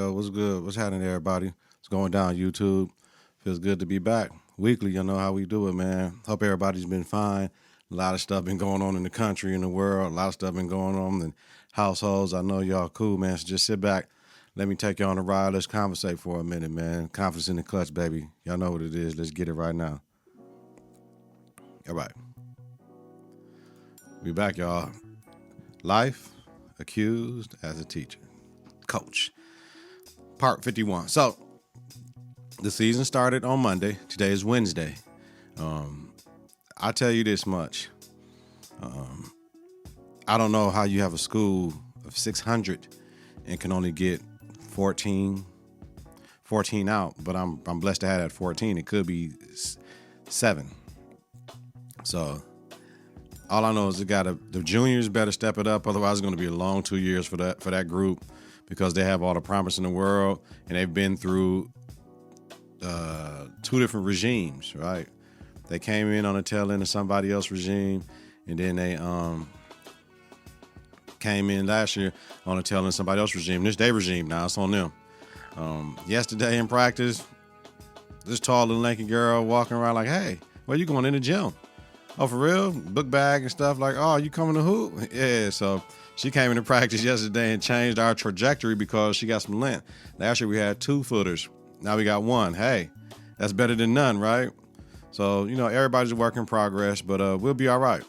Yo, what's good? What's happening, everybody? What's going down, YouTube? Feels good to be back. Weekly, you know how we do it, man. Hope everybody's been fine. A lot of stuff been going on in the country, in the world. A lot of stuff been going on in households. I know y'all cool, man. So just sit back. Let me take you on a ride. Let's conversate for a minute, man. Confidence in the clutch, baby. Y'all know what it is. Let's get it right now. All right. We back, y'all. Life accused as a teacher. Coach. Part 51. So, the season started on Monday. Today is Wednesday. I tell you this much. I don't know how you have a school of 600 and can only get 14 out, but I'm blessed to have that 14. It could be 7. So, all I know is the juniors better step it up. Otherwise, it's going to be a long 2 years for that group because they have all the promise in the world and they've been through 2 different regimes, right? They came in on the tail end of somebody else's regime, and then they came in last year on the tail end of somebody else's regime. This their regime now. It's on them. Yesterday in practice, this tall little lanky girl walking around like, hey, where you going in the gym? Oh, for real? Book bag and stuff like, oh, you coming to hoop? Yeah, so she came into practice yesterday and changed our trajectory because she got some length. Last year we had 2 footers. Now we got 1. Hey, that's better than none, right? So, everybody's a work in progress, but we'll be all right.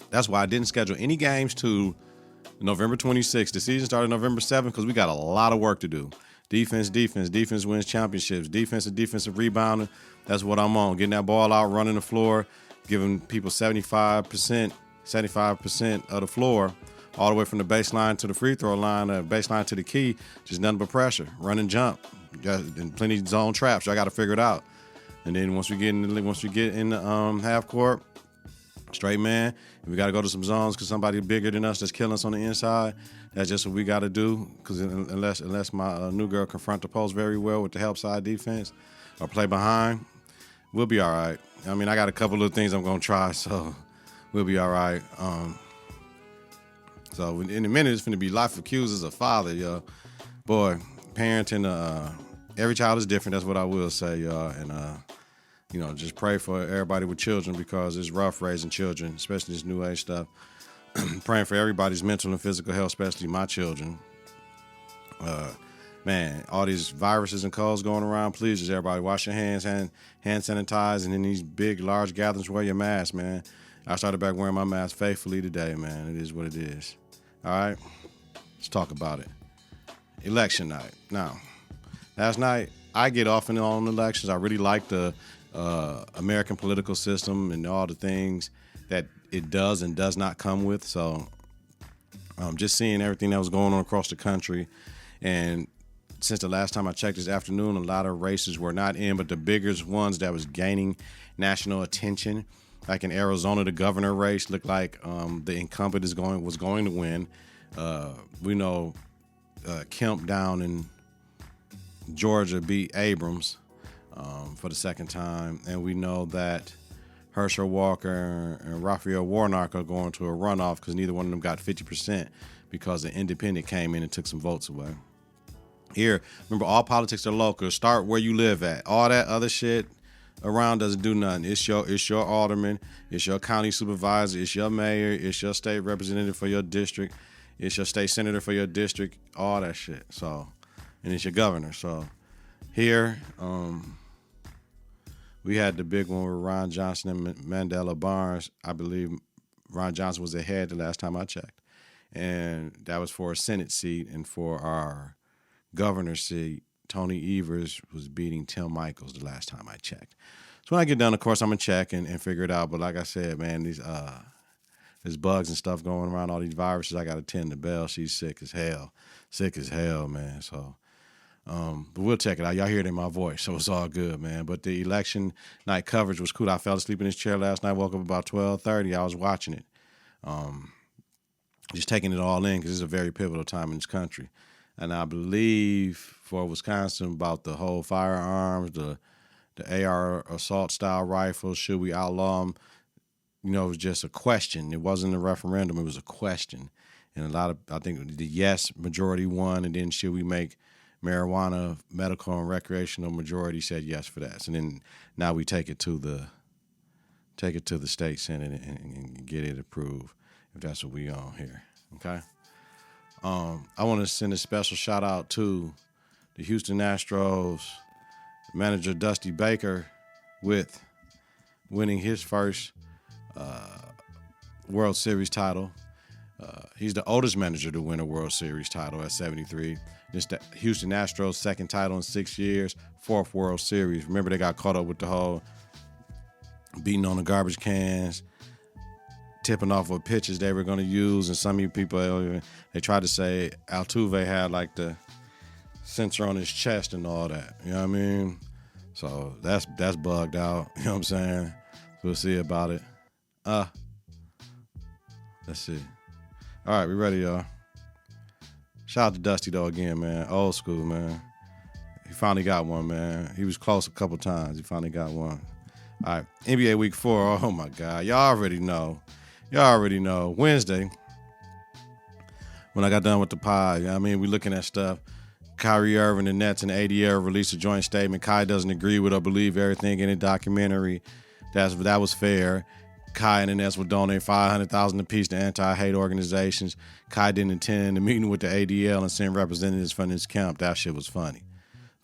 That's why I didn't schedule any games to November 26th. The season started November 7th because we got a lot of work to do. Defense. Defense wins championships. Defensive rebounding. That's what I'm on. Getting that ball out, running the floor, giving people 75% of the floor, all the way from the baseline to the free throw line, baseline to the key, just nothing but pressure, run and jump, and plenty of zone traps. I got to figure it out. And then once we get in the half court, straight man, if we got to go to some zones because somebody bigger than us that's killing us on the inside, that's just what we got to do. Because unless my new girl confront the post very well with the help side defense or play behind, we'll be all right. I mean, I got a couple of things I'm going to try, so we'll be all right. So in a minute, it's going to be life accused as a father, yo. Boy, parenting, every child is different. That's what I will say, y'all. And, just pray for everybody with children because it's rough raising children, especially this new age stuff. Praying for everybody's mental and physical health, especially my children. Man, all these viruses and colds going around, please just everybody wash your hands, hand sanitize, and in these big, large gatherings, wear your mask, man. I started back wearing my mask faithfully today, man. It is what it is. All right? Let's talk about it. Election night. Now, last night, I get off and on elections. I really like the American political system and all the things that it does and does not come with. So just seeing everything that was going on across the country. And since the last time I checked this afternoon, a lot of races were not in, but the biggest ones that was gaining national attention, like in Arizona, the governor race looked like the incumbent was going to win. We know Kemp down in Georgia beat Abrams for the second time, and we know that Herschel Walker and Raphael Warnock are going to a runoff because neither one of them got 50% because the independent came in and took some votes away. Here, remember, all politics are local. Start where you live at. All that other shit around doesn't do nothing. It's your alderman, it's your county supervisor, it's your mayor, it's your state representative for your district, it's your state senator for your district, all that shit. So, and it's your governor. So, here, we had the big one with Ron Johnson and Mandela Barnes. I believe Ron Johnson was ahead the last time I checked. And that was for a Senate seat. And for our governor's seat, Tony Evers was beating Tim Michaels the last time I checked. So when I get done, of course, I'm going to check and figure it out. But like I said, man, there's bugs and stuff going around, all these viruses. I got to tend to Belle. She's sick as hell, man. So, but we'll check it out. Y'all hear it in my voice, so it's all good, man. But the election night coverage was cool. I fell asleep in this chair last night, woke up about 12:30. I was watching it, just taking it all in because it's a very pivotal time in this country. And I believe for Wisconsin about the whole firearms, the AR assault style rifles, should we outlaw them? It was just a question. It wasn't a referendum. It was a question. And I think the yes majority won, and then should we make marijuana medical and recreational, majority said yes for that. So then now we take it to the state senate and get it approved if that's what we on here. Okay. I want to send a special shout out to the Houston Astros manager Dusty Baker with winning his first World Series title. He's the oldest manager to win a World Series title at 73. It's the Houston Astros' second title in 6 years, fourth World Series. Remember, they got caught up with the whole beating on the garbage cans, tipping off what pitches they were going to use, and some of you people, they tried to say Altuve had like the sensor on his chest and all that. You know what I mean? So that's bugged out. You know what I'm saying? We'll see about it. Let's see. All right, we ready, y'all. Shout out to Dusty, though, again, man. Old school, man. He finally got one, man. He was close a couple times. He finally got one. All right, NBA Week 4. Oh, my God. Y'all already know. Wednesday, when I got done with the pod, you know what I mean? We looking at stuff. Kyrie Irving, the Nets, and the ADL released a joint statement. Kai doesn't agree with or believe everything in the documentary. That was fair. Kai and the Nets would donate $500,000 apiece to anti-hate organizations. Kai didn't attend the meeting with the ADL and send representatives from his camp. That shit was funny.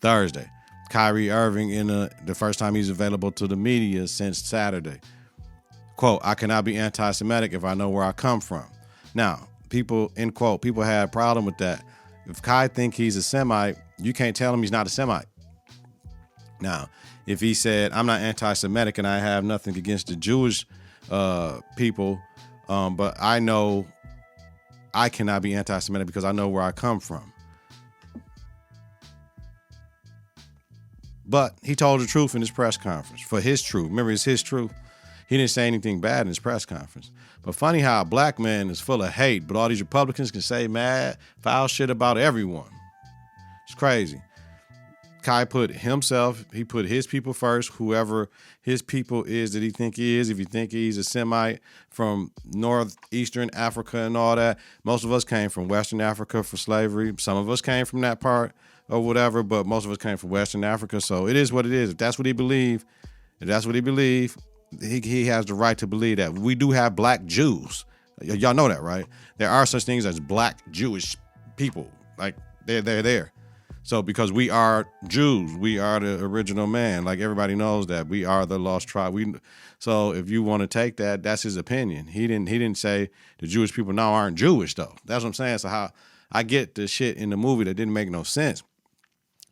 Thursday, Kyrie Irving in the first time he's available to the media since Saturday. Quote, I cannot be anti-Semitic if I know where I come from. Now, people, end quote, people had a problem with that. If Kai think he's a Semite, you can't tell him he's not a Semite. Now, if he said, I'm not anti-Semitic and I have nothing against the Jewish people, but I know I cannot be anti-Semitic because I know where I come from. But he told the truth in his press conference. For his truth. Remember, it's his truth. He didn't say anything bad in his press conference. But funny how a black man is full of hate, but all these Republicans can say mad, foul shit about everyone. It's crazy. Kai put his people first, whoever his people is that he think he is. If you think he's a Semite from northeastern Africa and all that, most of us came from Western Africa for slavery. Some of us came from that part or whatever, but most of us came from Western Africa. So it is what it is. If that's what he believe, he has the right to believe that. We do have black Jews. Y'all know that, right? There are such things as black Jewish people. Like, they're there. So because we are Jews, we are the original man. Like, everybody knows that. We are the lost tribe. So if you want to take that, that's his opinion. He didn't say the Jewish people now aren't Jewish, though. That's what I'm saying. So how I get the shit in the movie that didn't make no sense.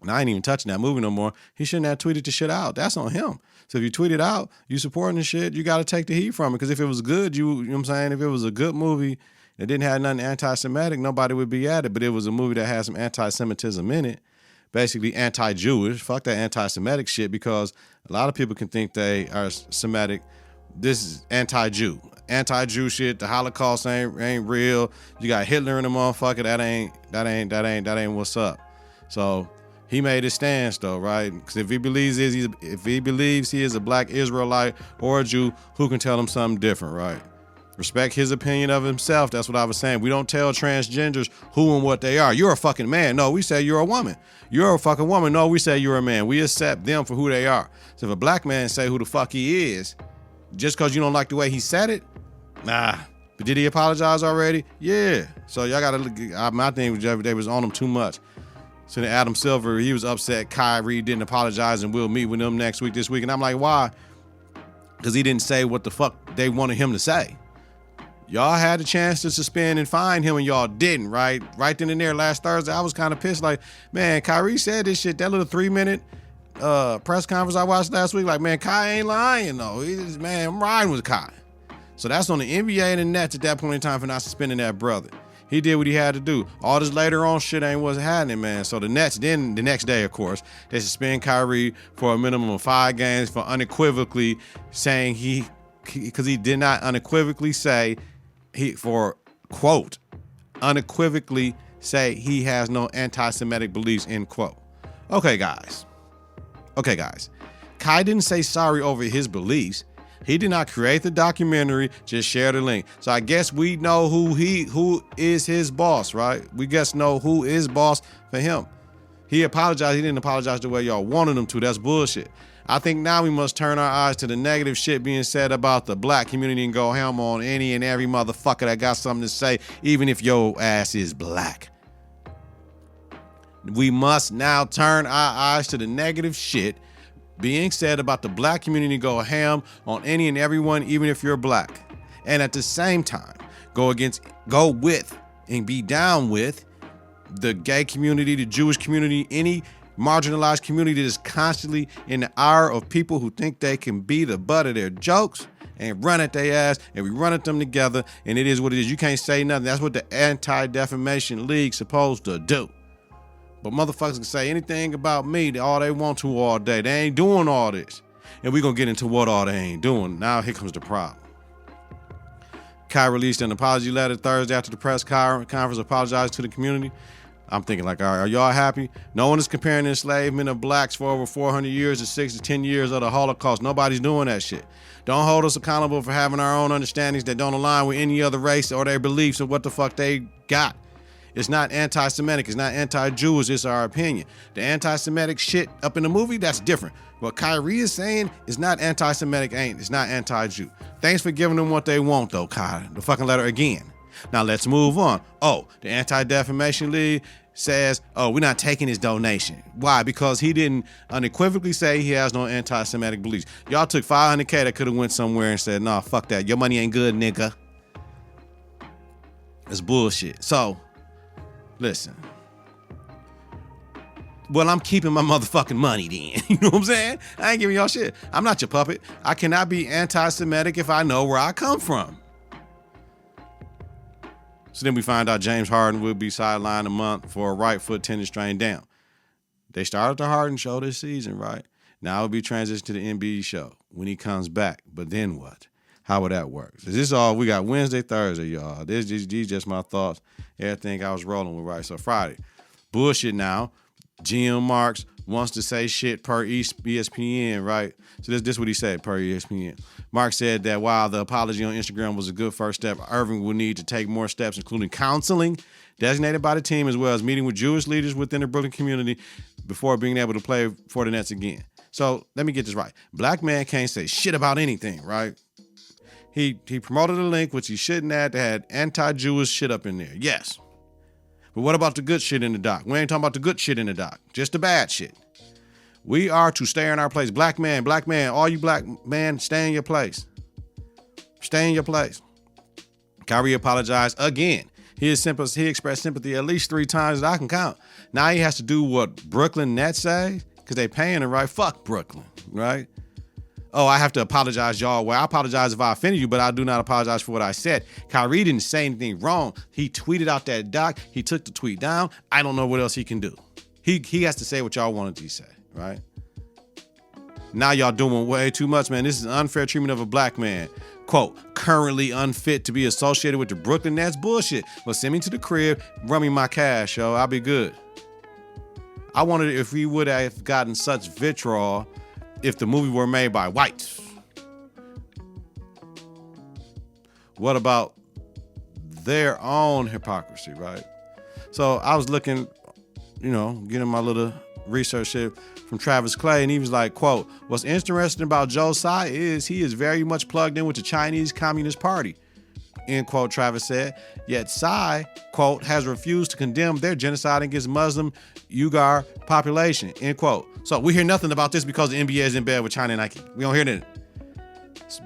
And I ain't even touching that movie no more. He shouldn't have tweeted the shit out. That's on him. So if you tweet it out, you supporting the shit, you got to take the heat from it. Because if it was good, you know what I'm saying? If it was a good movie that didn't have nothing anti-Semitic, nobody would be at it. But it was a movie that had some anti-Semitism in it, basically anti-Jewish. Fuck that anti-Semitic shit, because a lot of people can think they are Semitic. This is anti-Jew. Anti-Jew shit. The Holocaust ain't real. You got Hitler in the motherfucker. That ain't what's up. So he made his stance, though, right? Because if he believes he is a black Israelite or a Jew, who can tell him something different, right? Respect his opinion of himself. That's what I was saying. We don't tell transgenders who and what they are. You're a fucking man. No, we say you're a woman. You're a fucking woman. No, we say you're a man. We accept them for who they are. So if a black man say who the fuck he is, just because you don't like the way he said it, nah. But did he apologize already? Yeah. So y'all got to look. My thing was they was on him too much. So then Adam Silver, he was upset Kyrie didn't apologize and we'll meet with him this week. And I'm like, why? Because he didn't say what the fuck they wanted him to say. Y'all had a chance to suspend and fine him and y'all didn't, right? Right then and there last Thursday, I was kind of pissed. Like, man, Kyrie said this shit, that little 3-minute press conference I watched last week. Like, man, Kai ain't lying, though. Man, I'm riding with Kai. So that's on the NBA and the Nets at that point in time for not suspending that brother. He did what he had to do. All this later on shit ain't what's happening, man. So the Nets, then the next day, of course, they suspend Kyrie for a minimum of 5 games for unequivocally saying because he did not unequivocally say, unequivocally say he has no anti-Semitic beliefs, end quote. Okay, guys. Kai didn't say sorry over his beliefs. He did not create the documentary, just share the link. So I guess we know who is his boss, right? We guess know who is boss for him. He apologized. He didn't apologize the way y'all wanted him to. That's bullshit. I think now we must turn our eyes to the negative shit being said about the black community and go ham on any and every motherfucker that got something to say, even if your ass is black. We must now turn our eyes to the negative shit being said about the black community, go ham on any and everyone, even if you're black. And at the same time, go with and be down with the gay community, the Jewish community, any marginalized community that is constantly in the ire of people who think they can be the butt of their jokes and run at their ass, and we run at them together, and it is what it is. You can't say nothing. That's what the Anti-Defamation League's supposed to do. But motherfuckers can say anything about me all they want to all day. They ain't doing all this. And we're going to get into what all they ain't doing. Now here comes the problem. Kyrie released an apology letter Thursday after the press conference apologized to the community. I'm thinking like, all right, are y'all happy? No one is comparing the enslavement of blacks for over 400 years to 6 to 10 years of the Holocaust. Nobody's doing that shit. Don't hold us accountable for having our own understandings that don't align with any other race or their beliefs or what the fuck they got. It's not anti-Semitic. It's not anti-Jewish. It's our opinion. The anti-Semitic shit up in the movie, that's different. What Kyrie is saying is not anti-Semitic. It's not anti-Jew. Thanks for giving them what they want, though, Kyrie. The fucking letter again. Now let's move on. Oh, the Anti-Defamation League says, oh, we're not taking his donation. Why? Because he didn't unequivocally say he has no anti-Semitic beliefs. Y'all took $500K that could have went somewhere and said, nah, fuck that. Your money ain't good, nigga. It's bullshit. So, listen. Well, I'm keeping my motherfucking money then. You know what I'm saying? I ain't giving y'all shit. I'm not your puppet. I cannot be anti-Semitic if I know where I come from. So then we find out James Harden will be sidelined a month for a right foot tendon strain down. They started the Harden show this season, right? Now it'll be transitioned to the NBA show when he comes back. But then what? How would that work? Is this all we got Wednesday, Thursday, y'all? These just my thoughts. Everything I was rolling with, right? So Friday. Bullshit now. GM Marks wants to say shit per ESPN, right? So this is what he said per ESPN. Mark said that while the apology on Instagram was a good first step, Irving will need to take more steps, including counseling designated by the team, as well as meeting with Jewish leaders within the Brooklyn community before being able to play for the Nets again. So let me get this right. Black man can't say shit about anything, right? He promoted a link, which he shouldn't have, that had anti-Jewish shit up in there. Yes. But what about the good shit in the doc? We ain't talking about the good shit in the doc, just the bad shit. We are to stay in our place. Black man, all you black men, stay in your place. Stay in your place. Kyrie apologized again. He expressed sympathy at least 3 times that I can count. Now he has to do what Brooklyn Nets say, because they paying him, right? Fuck Brooklyn, right? Oh, I have to apologize, y'all. Well, I apologize if I offended you, but I do not apologize for what I said. Kyrie didn't say anything wrong. He tweeted out that doc. He took the tweet down. I don't know what else he can do. He has to say what y'all wanted to say, right? Now y'all doing way too much, man. This is unfair treatment of a black man. Quote, currently unfit to be associated with the Brooklyn Nets. Bullshit. Well, send me to the crib, run me my cash, yo. I'll be good. I wondered if we would have gotten such vitriol if the movie were made by whites. What about their own hypocrisy, right? So I was looking, getting my little research here from Travis Clay, and he was like, quote, what's interesting about Joe Tsai is he is very much plugged in with the Chinese Communist Party, end quote, Travis said. Yet Tsai, quote, has refused to condemn their genocide against Muslim Uyghur population, end quote. So we hear nothing about this because the NBA is in bed with China and Nike. We don't hear that.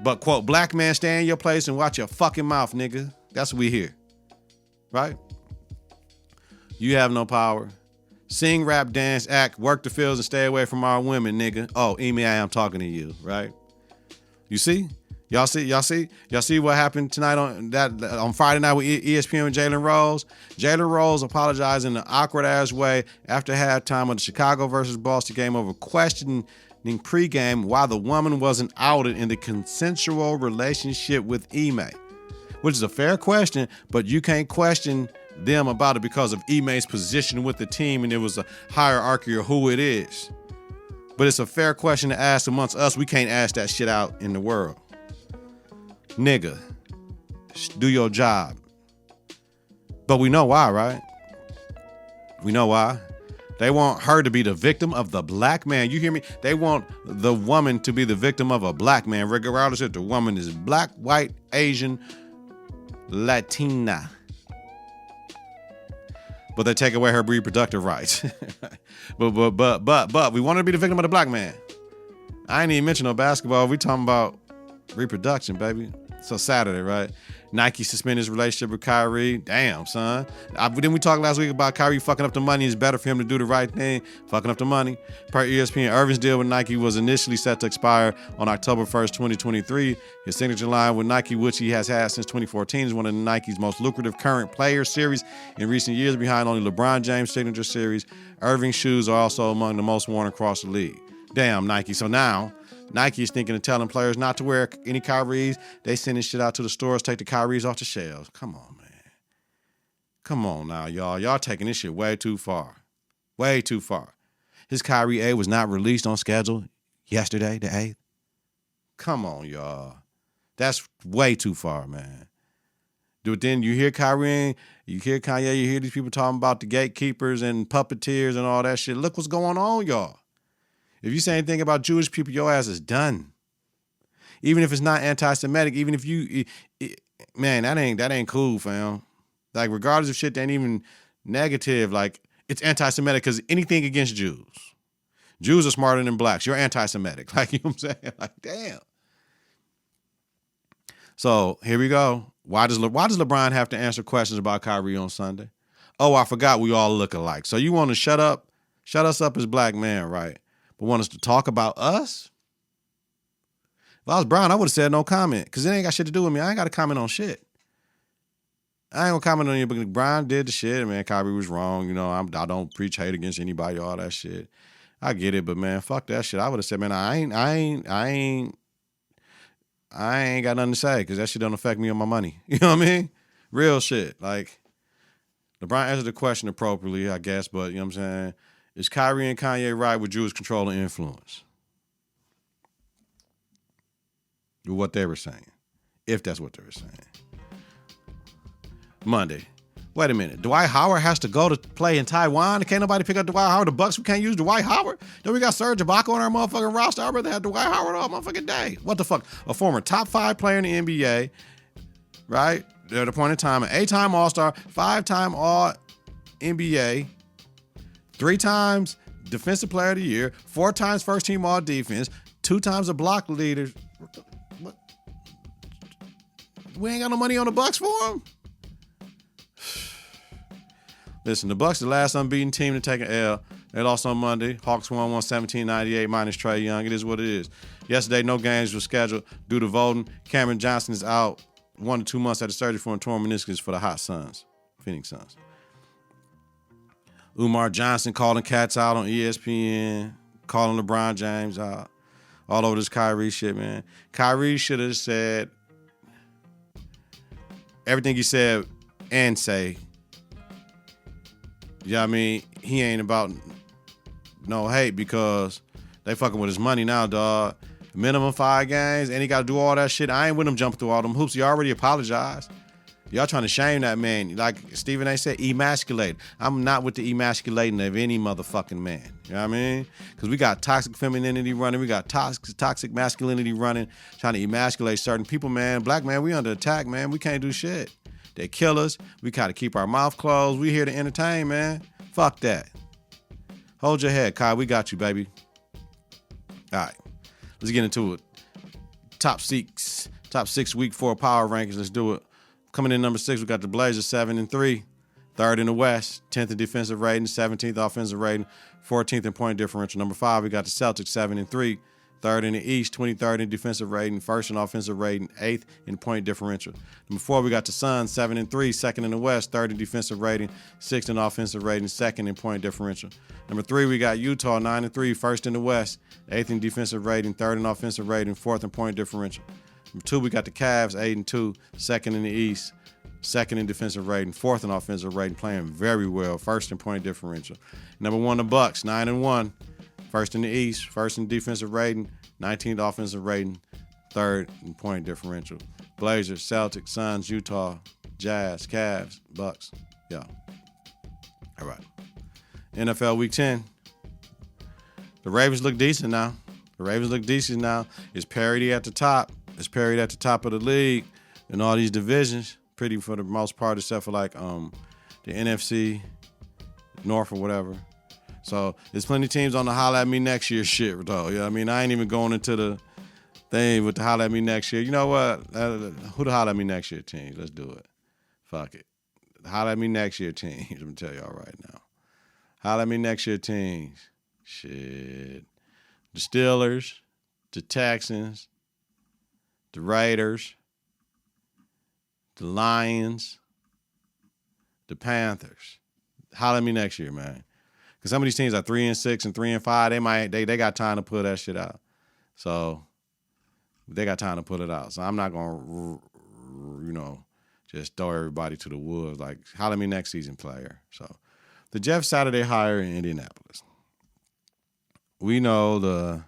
But, quote, black man, stay in your place and watch your fucking mouth, nigga. That's what we hear. Right? You have no power. Sing, rap, dance, act, work the fields and stay away from our women, nigga. Oh, Amy, I am talking to you, right? You see? Y'all see what happened tonight on Friday night with ESPN with Jalen Rose? Jalen Rose apologized in an awkward-ass way after halftime of the Chicago versus Boston game over questioning pregame why the woman wasn't outed in the consensual relationship with Ime, which is a fair question, but you can't question them about it because of Ime's position with the team, and it was a hierarchy of who it is. But it's a fair question to ask amongst us. We can't ask that shit out in the world. Nigga, do your job. But we know why, right? We know why. They want her to be the victim of the black man. You hear me? They want the woman to be the victim of a black man, regardless if the woman is black, white, Asian, Latina. But they take away her reproductive rights. but we want her to be the victim of the black man. I ain't even mention no basketball. We talking about reproduction, baby. So Saturday, right? Nike suspended his relationship with Kyrie. Damn, son. Didn't we talk last week about Kyrie fucking up the money? It's better for him to do the right thing, fucking up the money. Per ESPN, Irving's deal with Nike was initially set to expire on October 1st, 2023. His signature line with Nike, which he has had since 2014, is one of Nike's most lucrative current player series in recent years, behind only LeBron James' signature series. Irving's shoes are also among the most worn across the league. Damn, Nike. So now Nike is thinking of telling players not to wear any Kyries. They sending shit out to the stores, take the Kyries off the shelves. Come on, man. Come on now, y'all. Y'all taking this shit way too far. Way too far. His Kyrie A was not released on schedule yesterday, the 8th. Come on, y'all. That's way too far, man. But then you hear Kyrie, you hear Kanye, you hear these people talking about the gatekeepers and puppeteers and all that shit. Look what's going on, y'all. If you say anything about Jewish people, your ass is done. Even if it's not anti-Semitic, even if you, man, that ain't cool, fam. Like, regardless of shit that ain't even negative, like, it's anti-Semitic because anything against Jews. Jews are smarter than blacks. You're anti-Semitic. Like, you know what I'm saying? Like, damn. So here we go. Why does LeBron have to answer questions about Kyrie on Sunday? Oh, I forgot we all look alike. So you want to shut us up as black men, right? But want us to talk about us? If I was Brown, I would have said no comment because it ain't got shit to do with me. I ain't got to comment on shit. I ain't gonna comment on you, but Brown did the shit. Man, Kyrie was wrong. You know, I don't preach hate against anybody, all that shit. I get it, but man, fuck that shit. I would have said, man, I ain't got nothing to say because that shit don't affect me or my money. You know what I mean? Real shit. Like, LeBron answered the question appropriately, I guess, but you know what I'm saying? Is Kyrie and Kanye right with Jewish control and influence? With what they were saying. If that's what they were saying. Monday. Wait a minute. Dwight Howard has to go to play in Taiwan? Can't nobody pick up Dwight Howard? The Bucks, we can't use Dwight Howard? Then we got Serge Ibaka on our motherfucking roster. I'd rather have Dwight Howard all motherfucking day. What the fuck? A former top 5 player in the NBA, right? At a point in time, an 8-time All-Star, 5-time All-NBA, 3 times Defensive Player of the Year, 4 times first-team All-Defense, 2 times a block leader. What? We ain't got no money on the Bucks for him? Listen, the Bucks, the last unbeaten team to take an L. They lost on Monday. Hawks won 117-98 minus Trae Young. It is what it is. Yesterday, no games were scheduled due to voting. Cameron Johnson is out 1 to 2 months after surgery for a torn meniscus for the Hot Suns, Phoenix Suns. Umar Johnson calling cats out on ESPN, calling LeBron James out, all over this Kyrie shit, man. Kyrie should have said everything he said and say. Yeah, I mean, he ain't about no hate because they fucking with his money now, dog. Minimum 5 games, and he got to do all that shit. I ain't with him jumping through all them hoops. He already apologized. Y'all trying to shame that man. Like Stephen A. said, emasculate. I'm not with the emasculating of any motherfucking man. You know what I mean? Because we got toxic femininity running. We got toxic masculinity running, trying to emasculate certain people, man. Black man, we under attack, man. We can't do shit. They kill us. We gotta keep our mouth closed. We here to entertain, man. Fuck that. Hold your head, Kai. We got you, baby. All right. Let's get into it. Top 6 week 4 power rankings. Let's do it. Coming in number 6, we got the Blazers 7-3. 3rd in the West, 10th in defensive rating, 17th offensive rating, 14th in point differential. Number 5, we got the Celtics 7-3. 3rd in the East, 23rd in defensive rating, 1st in offensive rating, 8th in point differential. Number 4, we got the Suns, 7-3, 2nd in the West, 3rd in defensive rating, 6th in offensive rating, 2nd in point differential. Number 3, we got Utah, 9-3, 1st in the West, 8th in defensive rating, 3rd in offensive rating, 4th in point differential. Number 2, we got the Cavs, 8-2, 2nd in the East, 2nd in defensive rating, 4th in offensive rating, playing very well, 1st in point differential. Number 1, the Bucks, 9-1. 1st in the East, 1st in defensive rating, 19th offensive rating, 3rd in point differential. Blazers, Celtics, Suns, Utah, Jazz, Cavs, Bucks. Yeah. All right. NFL Week 10. The Ravens look decent now. It's parity at the top. It's parity at the top of the league in all these divisions. Pretty for the most part, except for like the NFC North or whatever. So there's plenty of teams on the holla at me next year shit, though. You know what I mean? I ain't even going into the thing with the holla at me next year. You know what? Who the holla at me next year teams? Let's do it. Fuck it. Holla at me next year teams. I'm going to tell y'all right now. Holla at me next year teams. Shit. The Steelers, the Texans, the Raiders, the Lions, the Panthers. Holla at me next year, man. Because some of these teams are 3-6 and 3-5. They got time to put that shit out. So they got time to put it out. So I'm not gonna, just throw everybody to the wolves. Like, holla at me next season, player. So the Jeff Saturday hire in Indianapolis. We know the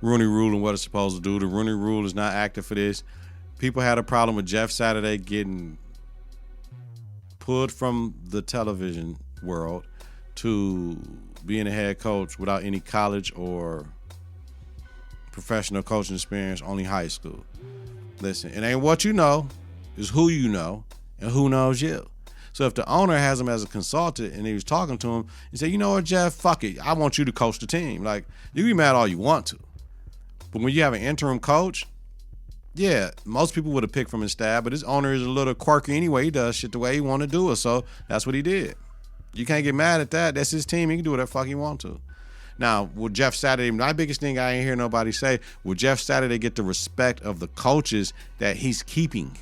Rooney Rule and what it's supposed to do. The Rooney Rule is not active for this. People had a problem with Jeff Saturday getting pulled from the television world to being a head coach without any college or professional coaching experience, only high school. Listen, it ain't what you know, it's who you know and who knows you. So if the owner has him as a consultant and he was talking to him and said, you know what, Jeff, fuck it. I want you to coach the team. Like, you can be mad all you want to. But when you have an interim coach, yeah, most people would have picked from his staff, but his owner is a little quirky anyway. He does shit the way he want to do it, so that's what he did. You can't get mad at that. That's his team. He can do whatever the fuck he want to. Now, will Jeff Saturday, my biggest thing I ain't hear nobody say, will Jeff Saturday get the respect of the coaches that he's keeping?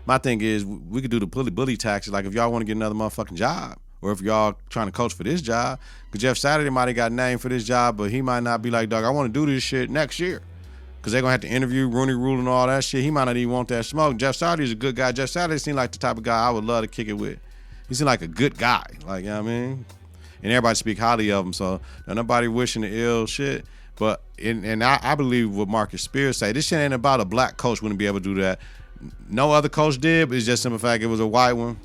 My thing is, we could do the bully taxes. Like, if y'all want to get another motherfucking job, or if y'all trying to coach for this job, because Jeff Saturday might have got named for this job, but he might not be like, dog, I want to do this shit next year. Because they're going to have to interview Rooney Rule and all that shit. He might not even want that smoke. Jeff Saturday's a good guy. Jeff Saturday seemed like the type of guy I would love to kick it with. He seemed like a good guy. Like, you know what I mean? And everybody speak highly of him, so nobody wishing the ill shit. But, and I believe what Marcus Spears say, this shit ain't about a black coach wouldn't be able to do that. No other coach did, but it's just simple fact it was a white one,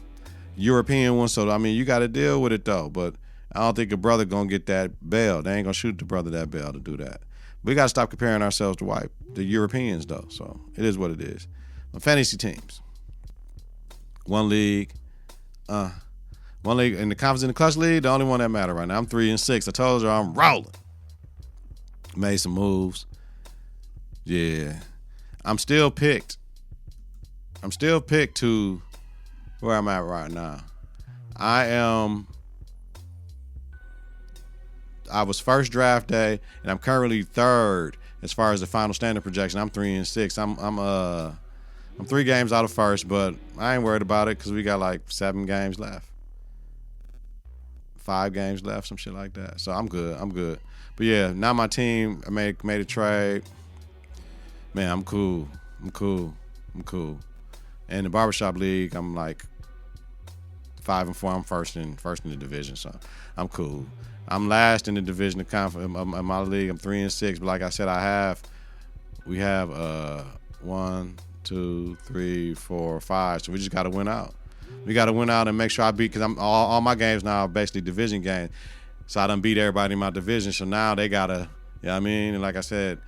European one. So, I mean, you got to deal with it, though. But I don't think a brother going to get that bail. They ain't going to shoot the brother that bail to do that. We got to stop comparing ourselves to the Europeans, though. So, it is what it is. Fantasy teams. One league in the Confidence in the Klutch League, the only one that matter right now. I'm 3-6. I told you I'm rolling. Made some moves. Yeah. I'm still picked to where I'm at right now. I was first draft day, and I'm currently third as far as the final standing projection. I'm 3-6. I'm 3 games out of first, but I ain't worried about it because we got like 7 games left. 5 games left, some shit like that. So I'm good. But yeah, now my team, I made a trade. Man, I'm cool. And the barbershop league, I'm like 5-4. I'm first in the division, so I'm cool. I'm last in the division of my league. I'm 3-6, but like I said, we have 1, 2, 3, 4, 5. So we just got to win out. We got to win out and make sure I beat, because I'm all my games now are basically division games. So I done beat everybody in my division. So now they got to, you know what I mean? And like I said,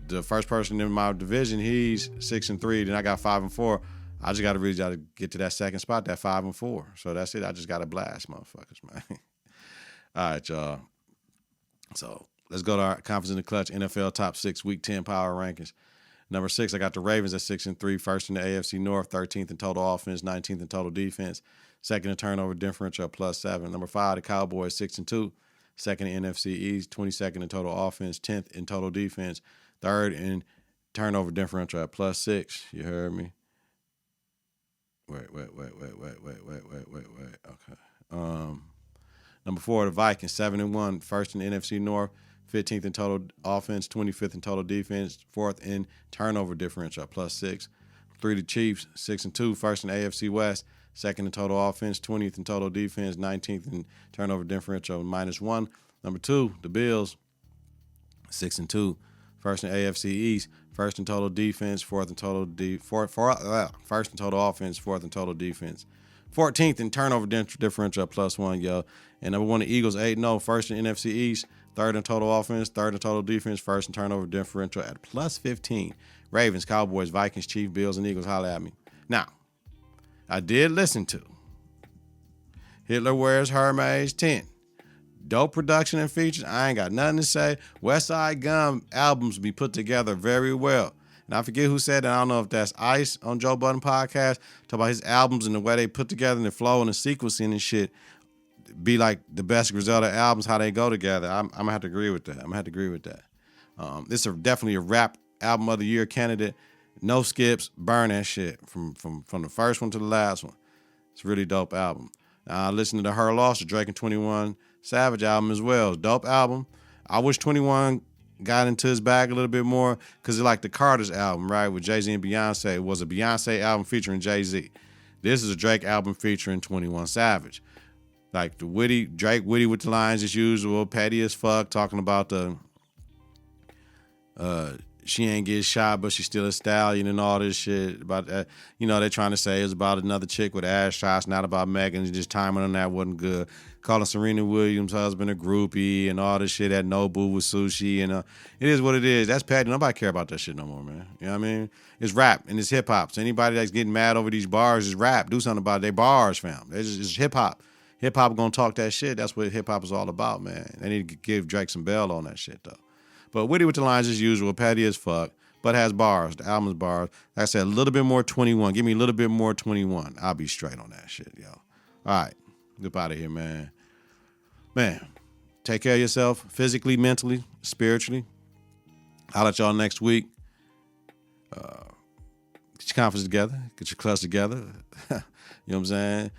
the first person in my division, he's 6-3. Then I got 5-4. I just got to really get to that second spot, that 5-4. So that's it. I just got to blast motherfuckers, man. All right, y'all. So let's go to our Confidence in the Klutch NFL Top 6 Week 10 Power Rankings. Number 6, I got the Ravens at 6-3, first in the AFC North, 13th in total offense, 19th in total defense, second in turnover differential, +7. Number 5, the Cowboys, 6-2, second in NFC East, 22nd in total offense, 10th in total defense, third in turnover differential at +6. You heard me? Wait. Okay. Number 4, the Vikings, 7-1, first in the NFC North, 15th in total offense, 25th in total defense, 4th in turnover differential, +6. 3, the Chiefs, 6-2, first in the AFC West, second in total offense, 20th in total defense, 19th in turnover differential, -1. Number 2, the Bills, 6-2. First in AFC East. First in total defense. First in total offense. Fourth in total defense. 14th in turnover differential at +1, yo. And number one, the Eagles 8-0. First in NFC East. Third in total offense. Third in total defense. First in turnover differential at +15. Ravens, Cowboys, Vikings, Chiefs, Bills, and Eagles. Holla at me. Now, I did listen to Hitler Wears Hermes 10. Dope production and features. I ain't got nothing to say. West Side Gun albums be put together very well. And I forget who said that. I don't know if that's Ice on Joe Budden podcast. Talk about his albums and the way they put together and the flow and the sequencing and shit. Be like the best Griselda albums, how they go together. I'm going to have to agree with that. This is definitely a rap album of the year candidate. No skips. Burn that shit from the first one to the last one. It's a really dope album. I listened to the Her Loss, the Drake and 21 Savage album as well. Dope album. I wish 21 got into his bag a little bit more because it's like the Carter's album, right, with Jay-Z and Beyonce. It was a Beyonce album featuring Jay-Z. This is a Drake album featuring 21 Savage. Like the Drake witty with the lines as usual, petty as fuck, talking about the she ain't get shot, but she's still a stallion and all this shit. About that, they're trying to say it's about another chick with ass shots, not about Megan. Just timing on that wasn't good. Calling Serena Williams' husband a groupie and all this shit at Nobu with sushi. And it is what it is. That's petty. Nobody care about that shit no more, man. You know what I mean? It's rap and it's hip hop. So anybody that's getting mad over these bars is rap. Do something about it. They bars, fam. It's hip hop. Hip hop gonna talk that shit. That's what hip hop is all about, man. They need to give Drake some bail on that shit though. But witty with the lines as usual, petty as fuck, but has bars. The album's bars. Like I said, a little bit more 21. Give me a little bit more 21. I'll be straight on that shit, yo. All right. Get out of here, man. Man, take care of yourself physically, mentally, spiritually. I'll let y'all next week. Get your confidence together. Get your clutch together. You know what I'm saying?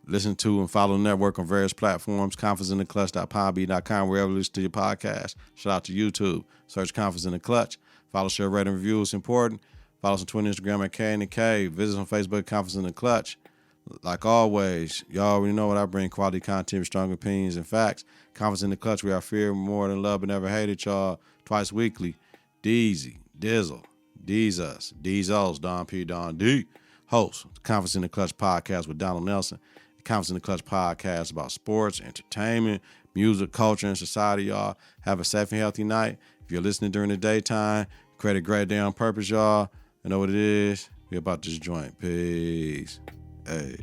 Listen to and follow the network on various platforms. ConfidenceInTheClutch.podbean.com, wherever you listen to your podcast. Shout out to YouTube. Search Confidence in the Clutch. Follow, share, rate, and review. It's important. Follow us on Twitter, Instagram at KITK. Visit us on Facebook, Confidence in the Clutch. Like always, y'all already know what I bring. Quality content, strong opinions, and facts. Confidence in the Clutch. We are fear more than love, but never hated, y'all. Twice weekly. Deezy, Dizzle, Deezus, Deezos, Don P, Don D. Host, Confidence in the Clutch podcast with Donald Nelson. Confidence in the Clutch podcast about sports, entertainment, music, culture, and society, y'all. Have a safe and healthy night. If you're listening during the daytime, create a great day on purpose, y'all. You know what it is? We about this joint. Peace. Hey.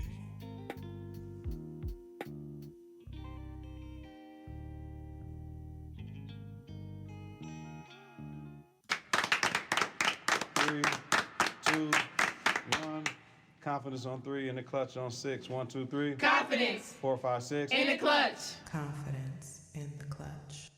Three, two, one. Confidence on 3, in the clutch on 6. 1, 2, 3. Confidence. 4, 5, 6. In the clutch. Confidence.